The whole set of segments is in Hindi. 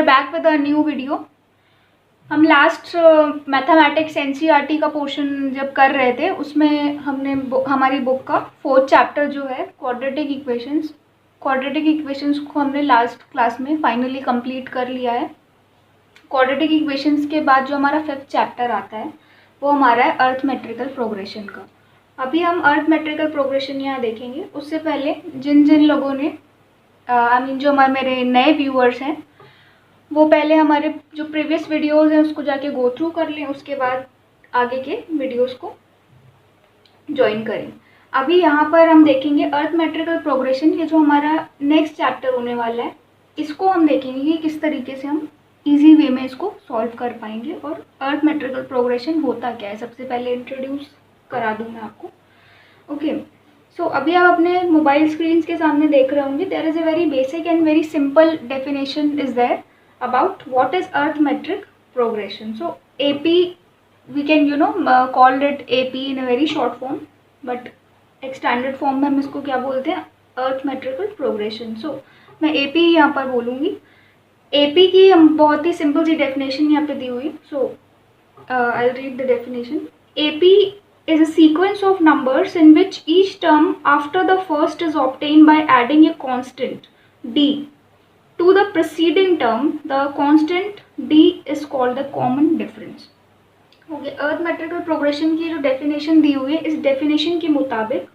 Back with a new video. हम लास्ट मैथमेटिक्स एनसीईआरटी का पोर्शन जब कर रहे थे उसमें हमने हमारी बुक का 4th चैप्टर जो है क्वाड्रेटिक इक्वेशंस को हमने लास्ट क्लास में फाइनली कंप्लीट कर लिया है। क्वाड्रेटिक इक्वेशंस के बाद जो हमारा 5th चैप्टर आता है वो हमारा है अर्थमेट्रिकल प्रोग्रेशन का। अभी हम अर्थमेट्रिकल प्रोग्रेशन यहाँ देखेंगे। उससे पहले जिन जिन लोगों ने जो हमारे मेरे नए व्यूअर्स हैं वो पहले हमारे जो प्रीवियस वीडियोस हैं उसको जाके गो थ्रू कर लें, उसके बाद आगे के वीडियोस को ज्वाइन करें। अभी यहाँ पर हम देखेंगे अर्थमेट्रिकल प्रोग्रेशन, ये जो हमारा नेक्स्ट चैप्टर होने वाला है इसको हम देखेंगे कि किस तरीके से हम इजी वे में इसको सॉल्व कर पाएंगे और अर्थमेट्रिकल प्रोग्रेशन होता क्या है सबसे पहले इंट्रोड्यूस करा दूँ मैं आपको। ओके, सो अभी आप अपने मोबाइल स्क्रीन के सामने देख रहे होंगे। There is a very basic and very simple definition is there about what is arithmetic progression. So AP we can call it AP in a very short form, but एक स्टैंडर्ड फॉर्म में हम इसको क्या बोलते हैं, अर्थमेट्रिकल प्रोग्रेशन। सो मैं AP यहाँ पर बोलूँगी। AP की हम बहुत ही सिंपल सी डेफिनेशन यहाँ पे दी हुई। So I read the definition. AP is a sequence of numbers in which each term after the first is obtained by adding a constant D to the preceding term. The constant D is called the common difference. Okay, arithmetical progression की जो डेफिनेशन दी हुई है इस डेफिनेशन के मुताबिक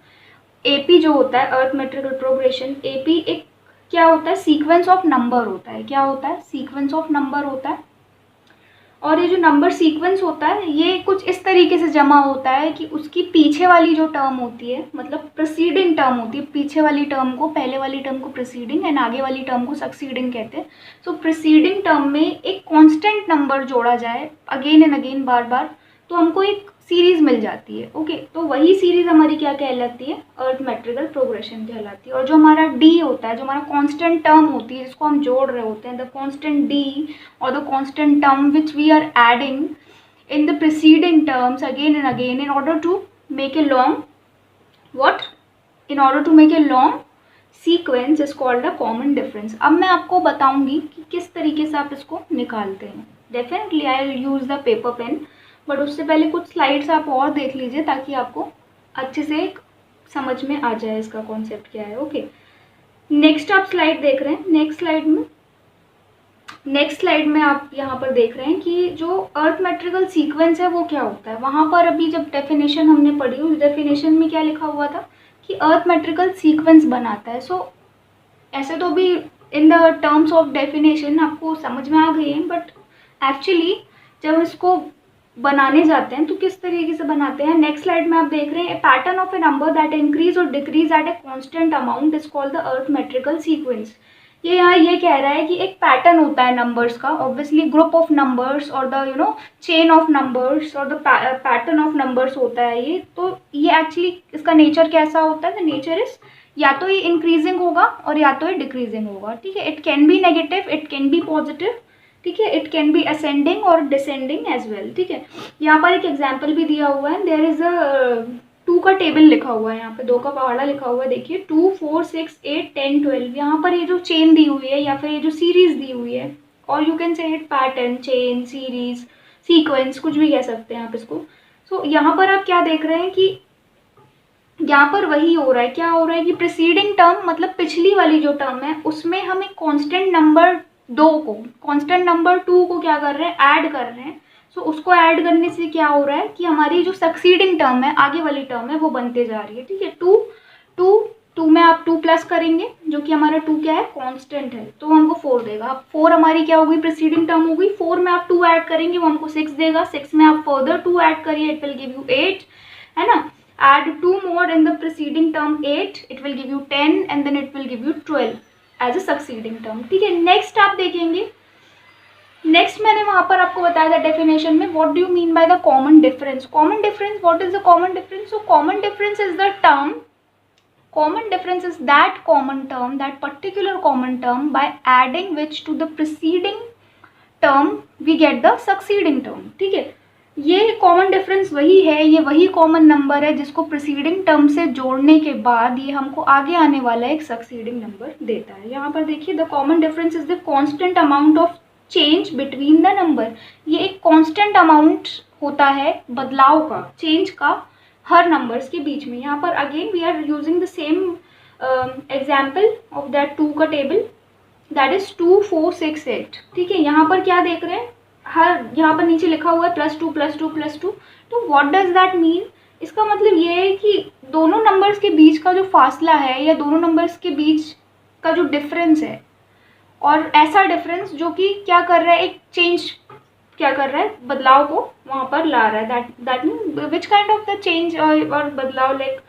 AP जो होता है अर्थमेट्रिकल प्रोग्रेशन, AP एक क्या होता है, सीक्वेंस ऑफ नंबर होता है। क्या होता है, सीक्वेंस ऑफ नंबर होता है। और ये जो नंबर सीक्वेंस होता है ये कुछ इस तरीके से जमा होता है कि उसकी पीछे वाली जो टर्म होती है, मतलब प्रीसीडिंग टर्म होती है, पीछे वाली टर्म को, पहले वाली टर्म को प्रीसीडिंग एंड आगे वाली टर्म को सक्सीडिंग कहते हैं। सो प्रीसीडिंग टर्म में एक कांस्टेंट नंबर जोड़ा जाए अगेन एंड अगेन, बार बार, तो हमको एक सीरीज मिल जाती है। ओके, तो वही सीरीज हमारी क्या कहलाती है, अर्थमेट्रिकल प्रोग्रेशन कहलाती है। और जो हमारा D होता है, जो हमारा कांस्टेंट टर्म होती है जिसको हम जोड़ रहे होते हैं, द कांस्टेंट D और the constant term which we are adding in the preceding terms again and again in order to make a long sequence is called a common difference. अब मैं आपको बताऊंगी कि किस तरीके से आप इसको निकालते हैं। Definitely I will use the paper pen, but उससे पहले कुछ स्लाइड्स आप और देख लीजिए ताकि आपको अच्छे से एक समझ में आ जाए इसका कॉन्सेप्ट क्या है। ओके, नेक्स्ट आप स्लाइड देख रहे हैं। नेक्स्ट स्लाइड में आप यहाँ पर देख रहे हैं कि जो अर्थमेट्रिकल सीक्वेंस है वो क्या होता है। वहाँ पर अभी जब डेफिनेशन हमने पढ़ी उस डेफिनेशन में क्या लिखा हुआ था कि अर्थमेट्रिकल सीक्वेंस बनाता है। सो ऐसे तो भी in the terms of definition आपको समझ में आ गई है, बट एक्चुअली जब इसको बनाने जाते हैं तो किस तरीके से बनाते हैं। नेक्स्ट स्लाइड में आप देख रहे हैं, a pattern of a number that increase or decrease at a constant amount is called the arithmetical sequence. ये यहाँ ये कह रहा है कि एक पैटर्न होता है नंबर्स का, ऑब्वियसली ग्रुप ऑफ नंबर्स और द चेन ऑफ नंबर्स और द पैटर्न ऑफ नंबर्स होता है ये। तो ये एक्चुअली इसका नेचर कैसा होता है, द नेचर इज या तो ये इंक्रीजिंग होगा और या तो ये डिक्रीजिंग होगा। ठीक है, it can be negative, it can be positive, ठीक है, इट कैन बी असेंडिंग और डिसेंडिंग एज वेल। ठीक है, यहाँ पर एक एग्जाम्पल भी दिया हुआ है। देयर इज अ 2 का टेबल लिखा हुआ है, यहाँ पे 2 का पहाड़ा लिखा हुआ है। देखिए 2, 4, 6, 8, 10, 12। यहाँ पर ये जो चेन दी हुई है या फिर ये जो सीरीज दी हुई है, और you can say it pattern, chain, series, sequence, कुछ भी कह सकते हैं आप इसको। सो यहाँ पर आप क्या देख रहे हैं कि यहाँ पर वही हो रहा है, क्या हो रहा है कि प्रीसीडिंग टर्म मतलब पिछली वाली जो टर्म है उसमें हम एक कांस्टेंट नंबर 2 को, कांस्टेंट नंबर 2 को क्या कर रहे हैं, ऐड कर रहे हैं। सो उसको ऐड करने से क्या हो रहा है कि हमारी जो सक्सीडिंग टर्म है, आगे वाली टर्म है, वो बनते जा रही है। ठीक है, 2 में आप 2 प्लस करेंगे जो कि हमारा 2 क्या है, कांस्टेंट है, तो हमको 4 देगा। अब 4 हमारी क्या हो गई, प्रीसीडिंग टर्म हो गई। 4 में आप 2 ऐड करेंगे वो हमको 6 देगा। 6 में आप फर्दर 2 ऐड करिए, इट विल गिव यू 8, है ना। Add 2 more in the preceding term 8, it will give you 10 and then it will give you 12 as a succeeding term। ठीक है, नेक्स्ट आप देखेंगे। नेक्स्ट मैंने वहाँ पर आपको बताया था डेफिनेशन में, what do you mean by the common difference. Common difference, what is the common difference. So common difference is the term, common difference is that common term, that particular common term by adding which to the preceding term we get the succeeding term। ठीक है, ये कॉमन डिफरेंस वही है, ये वही कॉमन नंबर है जिसको प्रीसीडिंग टर्म से जोड़ने के बाद ये हमको आगे आने वाला एक सक्सीडिंग नंबर देता है। यहाँ पर देखिए, the common difference is the constant amount of change between the number. ये एक कांस्टेंट अमाउंट होता है बदलाव का, चेंज का हर नंबर्स के बीच में। यहाँ पर again we are using the same example of that 2 का टेबल, दैट इज 2 4 6 8। ठीक है, यहाँ पर क्या देख रहे हैं, हर यहाँ पर नीचे लिखा हुआ है +2 +2 +2। तो व्हाट डज दैट मीन? इसका मतलब ये है कि दोनों नंबर्स के बीच का जो फासला है या दोनों नंबर्स के बीच का जो डिफरेंस है, और ऐसा डिफरेंस जो कि क्या कर रहा है, एक चेंज क्या कर रहा है, बदलाव को वहाँ पर ला रहा है। That mean which kind of the change और बदलाव, like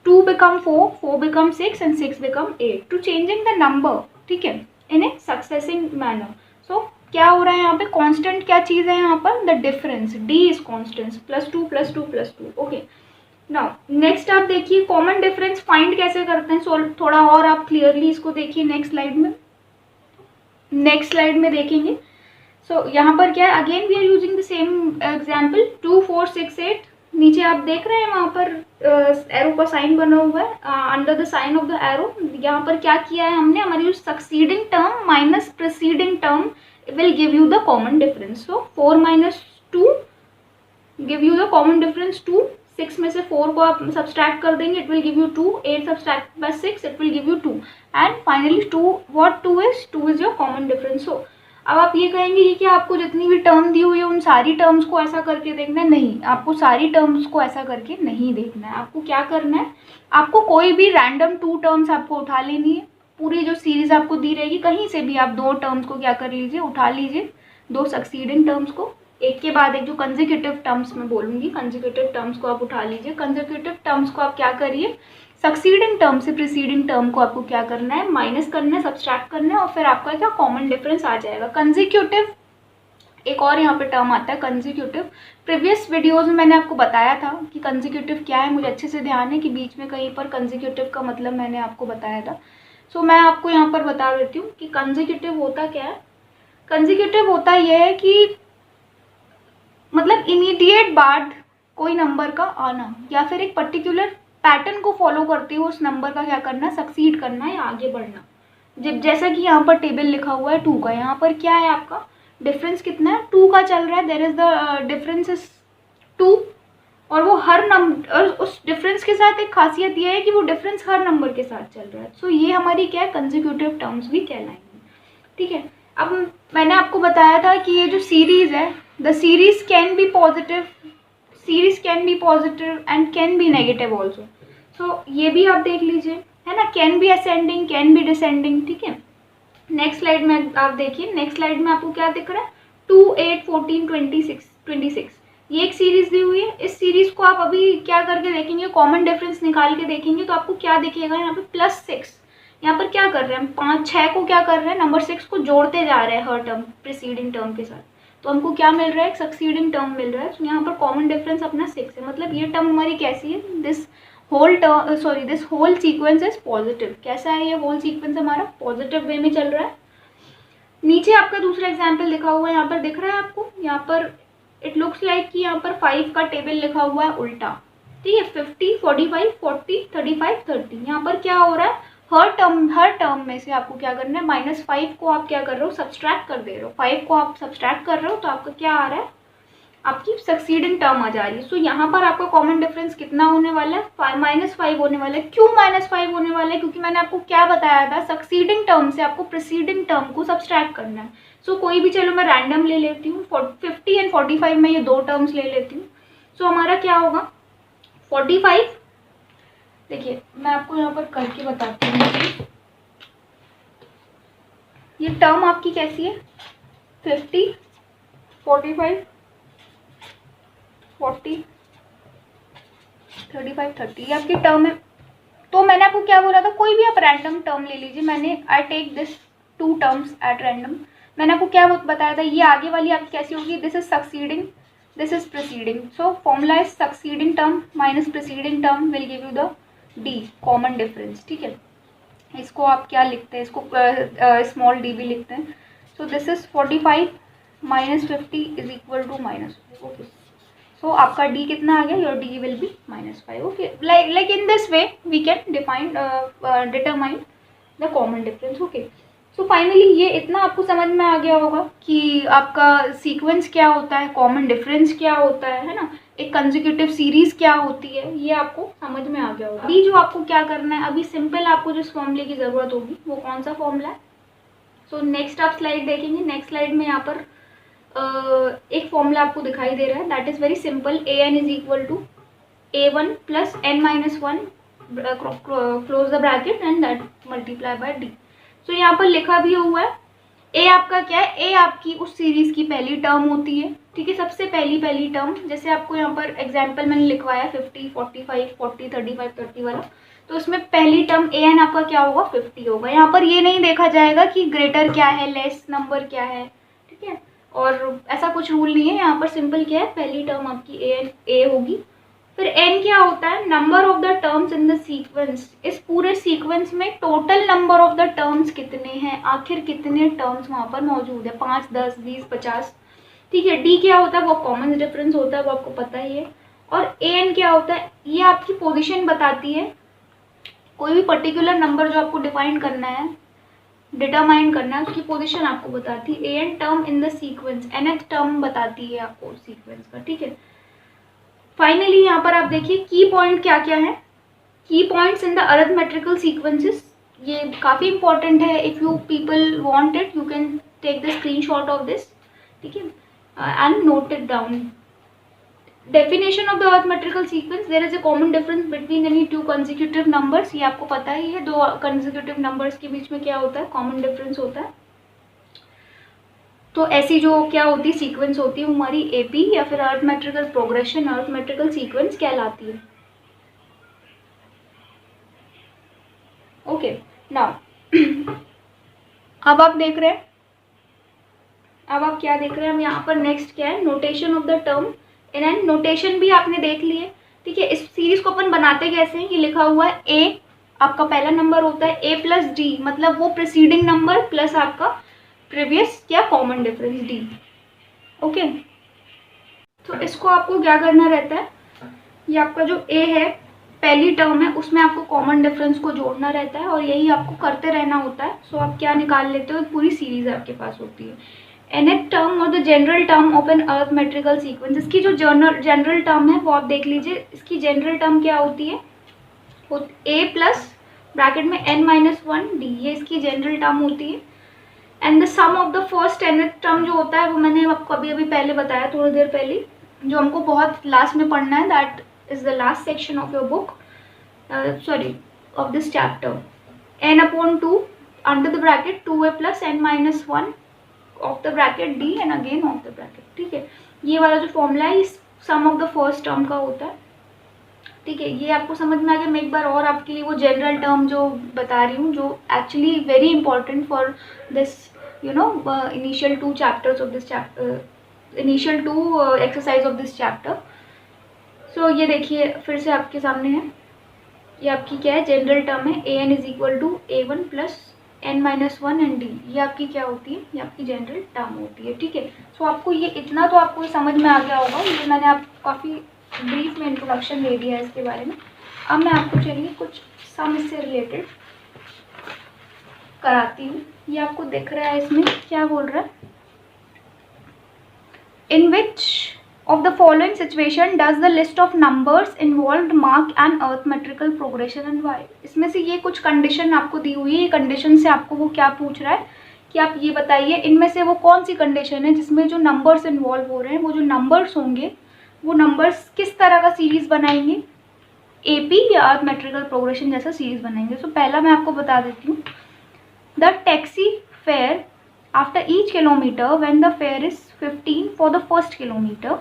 2 become 4, 4 become 6 and 6 become 8, to changing the number, ठीक है, इन ए सक्सेसिंग मैनर। सो क्या हो रहा है यहाँ पे, कांस्टेंट क्या चीज़ है यहाँ पर, the difference, D is constant, +2 +2 +2। Okay, now next आप देखिए कॉमन डिफरेंस फाइंड कैसे करते हैं। सो थोड़ा और आप क्लियरली इसको देखिए नेक्स्ट स्लाइड में देखेंगे। सो यहाँ पर क्या है, again we are using the same example 2 4 6 8। नीचे आप देख रहे हैं वहाँ पर एरो का साइन बना हुआ है, under the sign of the arrow. यहाँ पर क्या किया है हमने, हमारी जो succeeding term minus preceding term will give you the common difference. So 4 - 2 give you the common difference 2। 6 में से 4 को आप सब्सट्रैक्ट कर देंगे, it will give you 2। 8 subtract by 6, it will give you 2। And finally 2 what 2 is your common difference. So अब आप ये कहेंगे कि क्या आपको जितनी भी टर्म दी हुई है उन सारी टर्म्स को ऐसा करके देखना है? नहीं, आपको सारी टर्म्स को ऐसा करके नहीं देखना है। आपको क्या करना है, आपको कोई भी रैंडम 2 टर्म्स आपको उठा लेनी है। पूरी जो सीरीज आपको दी रहेगी कहीं से भी आप 2 टर्म्स को क्या कर लीजिए, उठा लीजिए, 2 सक्सीडिंग टर्म्स को, एक के बाद एक जो कंसेक्यूटिव टर्म्स में बोलूँगी, कंसेक्यूटिव टर्म्स को आप उठा लीजिए। कंसेक्यूटिव टर्म्स को आप क्या करिए, सक्सीडिंग टर्म से प्रीसीडिंग टर्म को आपको क्या करना है, माइनस करना है, सब्सट्रैक्ट करना है, और फिर आपका क्या कॉमन डिफरेंस आ जाएगा। कंसेक्यूटिव, एक और यहाँ पे टर्म आता है कंसेक्यूटिव। प्रीवियस वीडियोस में मैंने आपको बताया था कि कंसेक्यूटिव क्या है, मुझे अच्छे से ध्यान है कि बीच में कहीं पर कंसेक्यूटिव का मतलब मैंने आपको बताया था। सो मैं आपको यहाँ पर बता देती हूँ कि कंसेक्यूटिव होता क्या है। कंसेक्यूटिव होता यह है कि मतलब इमीडिएट बाद कोई नंबर का आना, या फिर एक पर्टिकुलर पैटर्न को फॉलो करते हुए उस नंबर का क्या करना, सक्सीड करना या आगे बढ़ना। जब जैसा कि यहाँ पर टेबल लिखा हुआ है 2 का, यहाँ पर क्या है आपका डिफरेंस कितना है, 2 का चल रहा है, there is the difference is 2। और वो हर नंबर, उस डिफरेंस के साथ एक खासियत ये है कि वो डिफरेंस हर नंबर के साथ चल रहा है। सो ये हमारी क्या है, कंसेक्यूटिव टर्म्स भी कहलाएंगे। ठीक है, अब मैंने आपको बताया था कि ये जो सीरीज है, the series can be positive, series can be positive and can be negative also. So ये भी आप देख लीजिए, है ना, can be ascending, can be descending. ठीक है, नेक्स्ट स्लाइड में आप देखिए, नेक्स्ट स्लाइड में आपको क्या दिख रहा है, 2 8 14 26। ये एक सीरीज दी हुई है। इस सीरीज को आप अभी क्या करके देखेंगे, कॉमन डिफरेंस निकाल के देखेंगे तो आपको क्या दिखेगा, यहाँ पे +6। यहाँ पर क्या कर रहे हैं हम, 5 6 को क्या कर रहे हैं, नंबर 6 को जोड़ते जा रहे हैं हर टर्म प्रीसीडिंग टर्म के साथ। तो हमको क्या मिल रहा है, एक सक्सीडिंग टर्म मिल रहा है। तो यहाँ पर कॉमन डिफरेंस अपना 6 है। मतलब ये टर्म हमारी कैसी है, this whole sequence is positive. कैसा है ये होल सीक्वेंस, हमारा पॉजिटिव वे में चल रहा है। नीचे आपका दूसरा एग्जाम्पल लिखा हुआ है, यहाँ पर दिख रहा है आपको, यहाँ पर इट लुक्स लाइक कि यहाँ पर 5 का टेबल लिखा हुआ है उल्टा। ठीक है, 50 45 40 35 30। यहाँ पर क्या हो रहा है, हर टर्म में से आपको क्या करना है, -5 को आप क्या कर रहे हो, सब्सट्रैक्ट कर दे रहे हो। 5 को आप सब्सट्रैक्ट कर रहे हो तो आपका क्या आ रहा है, आपकी सक्सीडिंग टर्म आ जा रही है। सो यहाँ पर आपका कॉमन डिफरेंस कितना होने वाला है, -5 होने वाला है। क्यों -5 होने वाला है, क्योंकि मैंने आपको क्या बताया था, सक्सीडिंग टर्म से आपको प्रीसीडिंग टर्म को सब्सट्रैक्ट करना है। सो कोई भी, चलो मैं रैंडम ले लेती हूँ, 50 एंड 45 में ये 2 टर्म्स ले लेती हूँ। सो हमारा क्या होगा, 45, देखिए मैं आपको यहाँ पर करके बताती हूँ, ये टर्म आपकी कैसी है, 50 45 40 35 30, ये आपकी टर्म है। तो मैंने आपको क्या बोला था, कोई भी आप रैंडम टर्म ले लीजिए। मैंने I take this 2 terms at random. मैंने आपको क्या बताया था, ये आगे वाली आपकी कैसी होगी, this is succeeding, this is preceding. So formula is succeeding term minus preceding term will give you the D, common difference. ठीक है, इसको आप क्या लिखते हैं, इसको स्मॉल डी भी लिखते हैं। So this is 45 - 50 is equal to -5। Okay, so आपका डी कितना आ गया, your D will be -5। Okay, like in this way we can determine the common difference. Okay, so finally ये इतना आपको समझ में आ गया होगा कि आपका सीक्वेंस क्या होता है, कॉमन डिफरेंस क्या होता है ना, एक कंसेक्यूटिव सीरीज क्या होती है, ये आपको समझ में आ गया होगा। अभी जो आपको क्या करना है, अभी सिंपल आपको जिस फॉर्मूले की ज़रूरत होगी वो कौन सा फॉर्मूला है। सो नेक्स्ट आप स्लाइड देखेंगे, नेक्स्ट स्लाइड में यहाँ पर एक फॉर्मूला आपको दिखाई दे रहा है, that is very simple, an is equal to a1 plus n-1 close the bracket and that multiply by d। So यहाँ पर लिखा भी हुआ है a आपका क्या है, a आपकी उस सीरीज की पहली टर्म होती है, ठीक है, सबसे पहली टर्म। जैसे आपको यहाँ पर एग्जाम्पल मैंने लिखवाया 50, 45, 40, 35, 30 वाला, तो उसमें पहली टर्म a n आपका क्या होगा, 50 होगा। यहाँ पर ये नहीं देखा जाएगा कि ग्रेटर क्या है, लेस नंबर क्या है, ठीक है, और ऐसा कुछ रूल नहीं है। यहाँ पर सिंपल क्या है, पहली टर्म आपकी a होगी। फिर n क्या होता है, number of the terms in the sequence. इस पूरे सीक्वेंस में total number of the terms कितने हैं, आखिर कितने टर्म्स वहाँ पर मौजूद है, 5, 10, 20, 50, ठीक है। d क्या होता है, वो कॉमन डिफरेंस होता है, वो आपको पता ही है। और an क्या होता है, ये आपकी पोजीशन बताती है, कोई भी पर्टिकुलर नंबर जो आपको डिफाइन करना है, डिटरमाइन करना है, उसकी पोजीशन आपको बताती है। an term in the sequence, nth term बताती है आपको सीक्वेंस का, ठीक है। फाइनली यहाँ पर आप देखिए की पॉइंट क्या क्या है, key points in the arithmetical sequences, ये काफ़ी इंपॉर्टेंट है। If you people want it, you can take the screenshot of this, ठीक है, and note it down. Definition of the arithmetical sequence, there is a common difference between any two consecutive numbers, ये आपको पता ही है, दो कंसेक्यूटिव नंबर्स के बीच में क्या होता है, कॉमन डिफरेंस होता है। तो ऐसी जो क्या होती है सीक्वेंस होती है हमारी एपी या फिर अरिथमेटिकल प्रोग्रेशन, अरिथमेटिकल सीक्वेंस कहलाती है। ओके, नाउ अब आप देख रहे हैं, अब आप क्या देख रहे हैं, हम यहाँ पर नेक्स्ट क्या है, notation of the term in an. Notation भी आपने देख लिए, ठीक है। इस सीरीज को अपन बनाते कैसे हैं, ये लिखा हुआ है a आपका पहला नंबर होता है, a प्लस डी, मतलब वो प्रीसीडिंग नंबर प्लस आपका प्रीवियस क्या कॉमन डिफरेंस d, ओके। तो इसको आपको क्या करना रहता है, ये आपका जो a है पहली टर्म है, उसमें आपको कॉमन डिफरेंस को जोड़ना रहता है और यही आपको करते रहना होता है। सो आप क्या निकाल लेते हो, पूरी सीरीज आपके पास होती है। nth टर्म और the general term of an arithmetical sequence, इसकी जो जनरल टर्म है वो आप देख लीजिए, इसकी जनरल टर्म क्या होती है, a प्लस ब्रैकेट में n-1 d, ये इसकी जनरल टर्म होती है। And the sum of the first nth term जो होता है वो मैंने आपको अभी अभी पहले बताया, थोड़ी देर पहले, जो हमको बहुत लास्ट में पढ़ना है, that is the last section of your book, sorry of this chapter, n/2 under the bracket 2a plus n-1 of the bracket d and again of the bracket, ठीक है। ये वाला जो फॉर्मूला है इस सम ऑफ द फर्स्ट टर्म का होता है, ठीक है। ये आपको समझ में आ गया। मैं एक बार और आपके लिए वो जनरल टर्म जो बता रही हूँ, जो actually very important for this you know initial 2 chapters of this chapter, initial 2 exercise of this chapter. So ये देखिए फिर से आपके सामने है, ये आपकी क्या है, जनरल टर्म है, an is equal to a1 plus n-1 and d, ये आपकी क्या होती है, ये आपकी जनरल टर्म होती है, ठीक है। सो आपको ये इतना तो आपको समझ में आ गया होगा, ये मैंने आपको काफ़ी ब्रीफ में इंट्रोडक्शन दे दिया है इसके बारे में। अब मैं आपको चलिए कुछ सम इससे रिलेटेड कराती हूँ। ये आपको दिख रहा है, इसमें क्या बोल रहा है, इन विच of the following situation does the list of numbers involved mark an arithmetical progression and why। इसमें से ये कुछ कंडीशन आपको दी हुई है, ये कंडीशन से आपको वो क्या पूछ रहा है कि आप ये बताइए इनमें से वो कौन सी कंडीशन है जिसमें जो नंबर्स इन्वॉल्व हो रहे हैं, वो जो नंबर्स होंगे वो नंबर्स किस तरह का सीरीज बनाएंगे, एपी या अरिथमेटिकल प्रोग्रेशन जैसा सीरीज बनाएंगे। तो पहला मैं आपको बता देती हूँ, the taxi fare after each kilometre when the fair is 15 for the first kilometre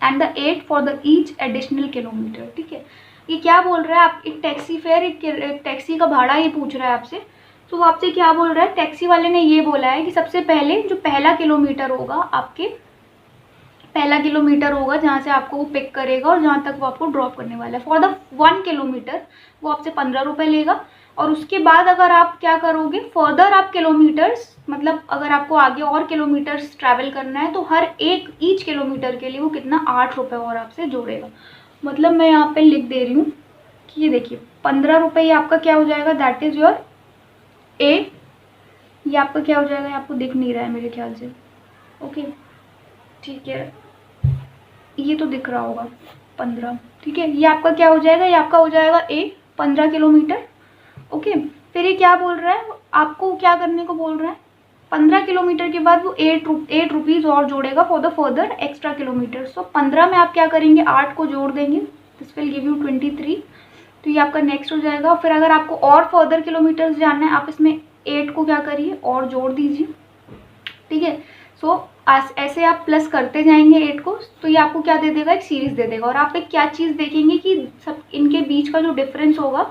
and the 8 for the each additional kilometre, ठीक है। ये क्या बोल रहा है, आप एक टैक्सी फेयर, एक टैक्सी का भाड़ा ये पूछ रहा है आपसे। तो वो आपसे क्या बोल रहा है, टैक्सी वाले ने ये बोला है कि सबसे पहले जो पहला किलोमीटर होगा, आपके पहला किलोमीटर होगा जहाँ से आपको वो पिक करेगा और जहाँ तक वो आपको ड्रॉप करने वाला है, फॉर द 1 किलोमीटर वो आपसे 15 रुपये लेगा। और उसके बाद अगर आप क्या करोगे, फर्दर आप किलोमीटर्स, मतलब अगर आपको आगे और किलोमीटर्स ट्रैवल करना है तो हर एक ईच किलोमीटर के लिए वो कितना 8 रुपये और आपसे जोड़ेगा। मतलब मैं यहाँ पे लिख दे रही हूँ कि ये देखिए 15 रुपये आपका क्या हो जाएगा, दैट इज़ योर ए ये आपका क्या हो जाएगा, आपको दिख नहीं रहा है मेरे ख्याल से, ओके ठीक है, ये तो दिख रहा होगा 15, ठीक है। ये आपका क्या हो जाएगा, ये आपका हो जाएगा A 15 किलोमीटर, ओके। फिर ये क्या बोल रहा है, आपको क्या करने को बोल रहा है, 15 किलोमीटर के बाद वो 8 रुपीज़ और जोड़ेगा for the further extra kilometre. So 15 में आप क्या करेंगे, 8 को जोड़ देंगे, दिस विल गिव यू 23, तो ये आपका नेक्स्ट हो जाएगा। फिर अगर आपको और फर्दर किलोमीटर्स जानना है, आप इसमें 8 को क्या करिए और जोड़ दीजिए, ठीक है। सो ऐसे आप प्लस करते जाएंगे 8 को, तो ये आपको क्या दे देगा, एक सीरीज दे देगा। और आप एक क्या चीज़ देखेंगे कि सब इनके बीच का जो डिफरेंस होगा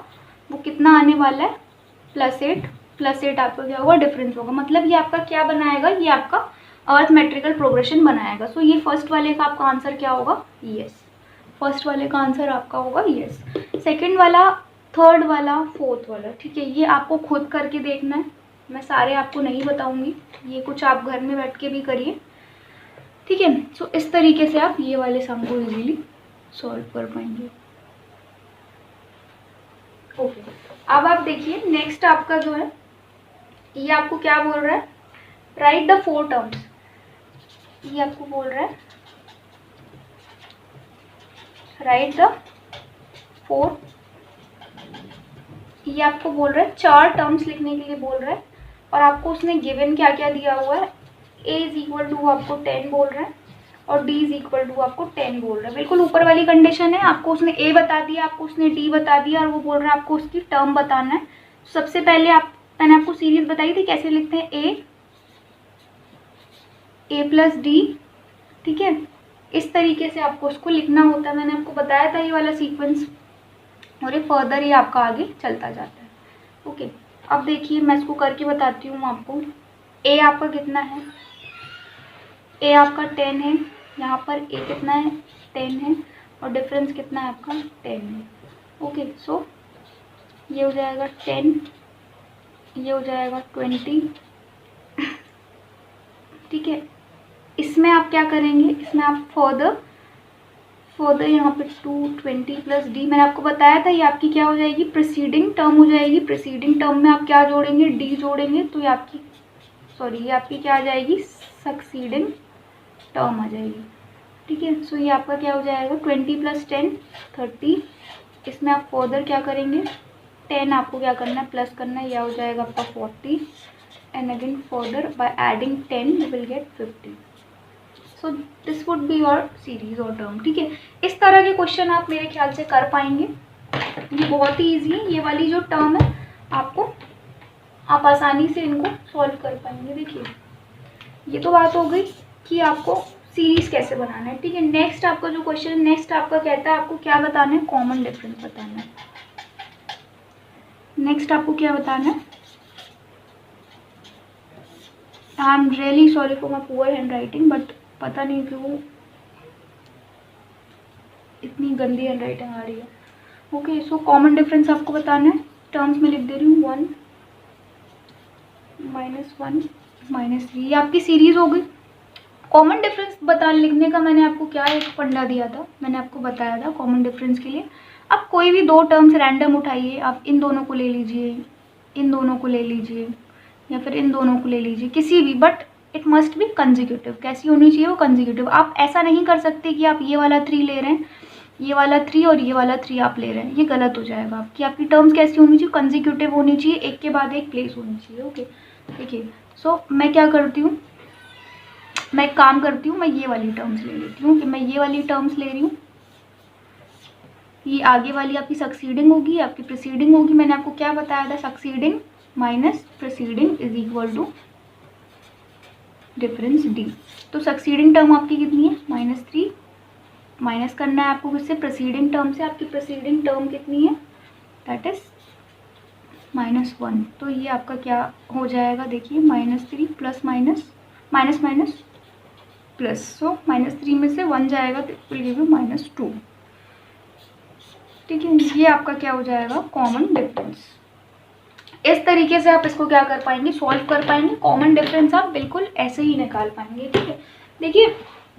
वो कितना आने वाला है, +8 आपका क्या होगा, डिफरेंस होगा। मतलब ये आपका क्या बनाएगा, ये आपका अर्थमेट्रिकल प्रोग्रेशन बनाएगा। सो ये फर्स्ट वाले का आपका आंसर क्या होगा, यस। फर्स्ट वाले का आंसर आपका होगा यस। सेकंड वाला, थर्ड वाला, फोर्थ वाला, ठीक है, ये आपको खुद करके देखना है, मैं सारे आपको नहीं बताऊंगी, ये कुछ आप घर में बैठ के भी करिए, ठीक है। सो इस तरीके से आप ये वाले सम को इजीली सॉल्व कर पाएंगे, ओके। अब आप देखिए नेक्स्ट आपका जो है, ये आपको क्या बोल रहा है, राइट द 4 टर्म्स, ये आपको बोल रहा है राइट द 4, ये आपको बोल रहा है 4 टर्म्स लिखने के लिए बोल रहा है, और आपको उसने गिवन क्या क्या दिया हुआ है, a = आपको 10 बोल रहा है और d = आपको 10 बोल रहा है। बिल्कुल ऊपर वाली कंडीशन है, आपको उसने a बता दिया, आपको उसने d बता दिया, और वो बोल रहा है आपको उसकी टर्म बताना है। सबसे पहले मैंने आपको सीरीज बताई थी कैसे लिखते हैं, a + d, ठीक है, इस तरीके से आपको उसको लिखना होता है। मैंने आपको बताया था ये वाला सीक्वेंस, और ये फर्दर ये आपका आगे चलता जाता है, ओके। अब देखिए मैं इसको करके बताती हूँ आपको। a आपका कितना है, a आपका 10 है, यहाँ पर a कितना है, 10 है, और डिफरेंस कितना है आपका 10 है, ओके। सो ये हो जाएगा 10, ये हो जाएगा 20, ठीक है। इसमें आप क्या करेंगे, इसमें आप फर्दर यहाँ पे 220 + d, मैंने आपको बताया था ये आपकी क्या हो जाएगी, प्रीसीडिंग टर्म हो जाएगी। प्रीसीडिंग टर्म में आप क्या जोड़ेंगे, d जोड़ेंगे, तो ये आपकी ये आपकी क्या आ जाएगी, सक्सीडिंग टर्म आ जाएगी, ठीक है। सो ये आपका क्या हो जाएगा, 20 + 10 30, इसमें आप फर्दर क्या करेंगे, 10 आपको क्या करना है, प्लस करना है, यह हो जाएगा आपका 40, and again further by adding 10 you will get 50। So this would be your series और टर्म, ठीक है। इस तरह के क्वेश्चन आप मेरे ख्याल से कर पाएंगे, ये बहुत ही ईजी है। ये वाली जो टर्म है आपको, आप आसानी से इनको सॉल्व कर पाएंगे। देखिए ये तो बात हो गई कि आपको सीरीज कैसे बनाना है, ठीक है। नेक्स्ट आपका जो क्वेश्चन है, नेक्स्ट आपका कहता है आपको क्या बताना है, कॉमन डिफरेंस बताना है। नेक्स्ट आपको क्या बताना है, I am really sorry for my poor hand writing, but पता नहीं क्यों इतनी गंदी हैंड राइटिंग आ रही है, ओके। सो कॉमन डिफरेंस आपको बताना है, टर्म्स में लिख दे रही हूँ, 1 -1 -3, ये आपकी सीरीज हो गई। कॉमन डिफरेंस लिखने का मैंने आपको क्या एक फंडा दिया था, मैंने आपको बताया था कॉमन डिफरेंस के लिए, आप कोई भी 2 टर्म्स रैंडम उठाइए, आप इन दोनों को ले लीजिए, इन दोनों को ले लीजिए, या फिर इन दोनों को ले लीजिए, किसी भी, but it must be consecutive. कैसी होनी चाहिए वो, कंजिक्यूटिव। आप ऐसा नहीं कर सकते कि आप ये वाला 3 ले रहे हैं, ये वाला 3 और ये वाला 3 आप ले रहे हैं, ये गलत हो जाएगा। आपकी टर्म्स कैसी होनी चाहिए, कंजिक्यूटिव होनी चाहिए, एक के बाद एक प्लेस होनी चाहिए, ओके। देखिए सो मैं क्या करती हूँ, मैं एक काम करती हूँ, मैं ये वाली टर्म्स ले लेती हूँ, कि मैं ये वाली टर्म्स ले रही हूँ, ये आगे वाली आपकी सक्सीडिंग होगी, आपकी प्रीसीडिंग होगी। मैंने आपको क्या बताया था, succeeding minus preceding is equal to difference d। तो सक्सीडिंग टर्म आपकी कितनी है, -3, माइनस करना है आपको किससे, प्रीसीडिंग टर्म से। आपकी प्रीसीडिंग टर्म कितनी है, दैट इज -1। तो ये आपका क्या हो जाएगा, देखिए -3 plus minus minus minus plus, so -3 में से 1 जाएगा तो विल गिव यू -2, ठीक है। ये आपका क्या हो जाएगा, कॉमन डिफरेंस। इस तरीके से आप इसको क्या कर पाएंगे, सॉल्व कर पाएंगे। कॉमन डिफरेंस आप बिल्कुल ऐसे ही निकाल पाएंगे, ठीक है। देखिए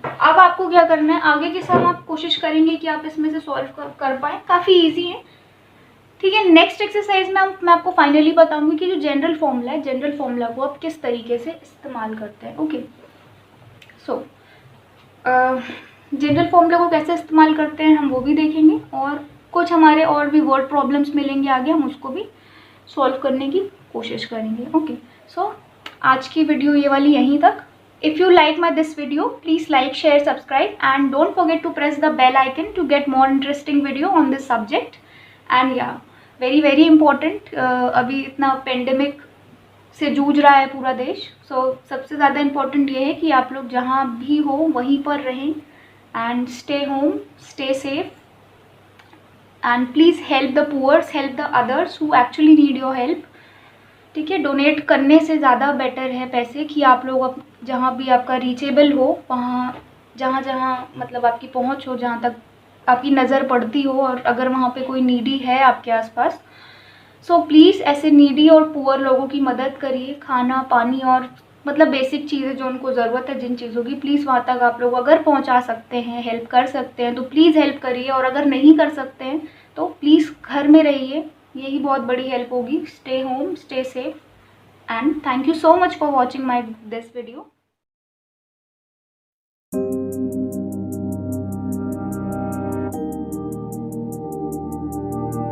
अब आपको क्या करना है, आगे के सम आप कोशिश करेंगे कि आप इसमें से सॉल्व कर पाएँ, काफ़ी इजी है। ठीक है, नेक्स्ट एक्सरसाइज में मैं आपको फाइनली बताऊंगी कि जो जनरल फॉर्मूला है, जनरल फॉर्मूला को आप किस तरीके से इस्तेमाल करते हैं। ओके, सो जनरल फॉर्मूला को कैसे इस्तेमाल करते हैं हम वो भी देखेंगे, और कुछ हमारे और भी वर्ड प्रॉब्लम्स मिलेंगे आगे, हम उसको भी सॉल्व करने की कोशिश करेंगे। ओके, सो आज की वीडियो ये वाली यहीं तक। If you like this video, please like, share, subscribe, and don't forget to press the bell icon to get more interesting video on this subject. And yeah, very important, अभी इतना पेंडेमिक से जूझ रहा है पूरा देश, so सबसे ज़्यादा इम्पोर्टेंट ये है कि आप लोग जहाँ भी हो वहीं पर रहें, and stay home, stay safe, and please help the poor, help the others who actually need your help. ठीक है, डोनेट करने से ज़्यादा बेटर है पैसे कि आप लोग जहाँ भी आपका रीचेबल हो, वहाँ जहाँ मतलब आपकी पहुँच हो, जहाँ तक आपकी नज़र पड़ती हो, और अगर वहाँ पे कोई नीडी है आपके आसपास, सो प्लीज़ ऐसे नीडी और पुअर लोगों की मदद करिए। खाना, पानी और मतलब बेसिक चीज़ें जो उनको ज़रूरत है जिन चीज़ों की, प्लीज़ वहाँ तक आप लोग अगर पहुँचा सकते हैं, हेल्प कर सकते हैं तो प्लीज़ हेल्प करिए, और अगर नहीं कर सकते हैं तो प्लीज़ घर में रहिए, यही बहुत बड़ी हेल्प होगी। Stay home, stay safe, and thank you so much for watching this video.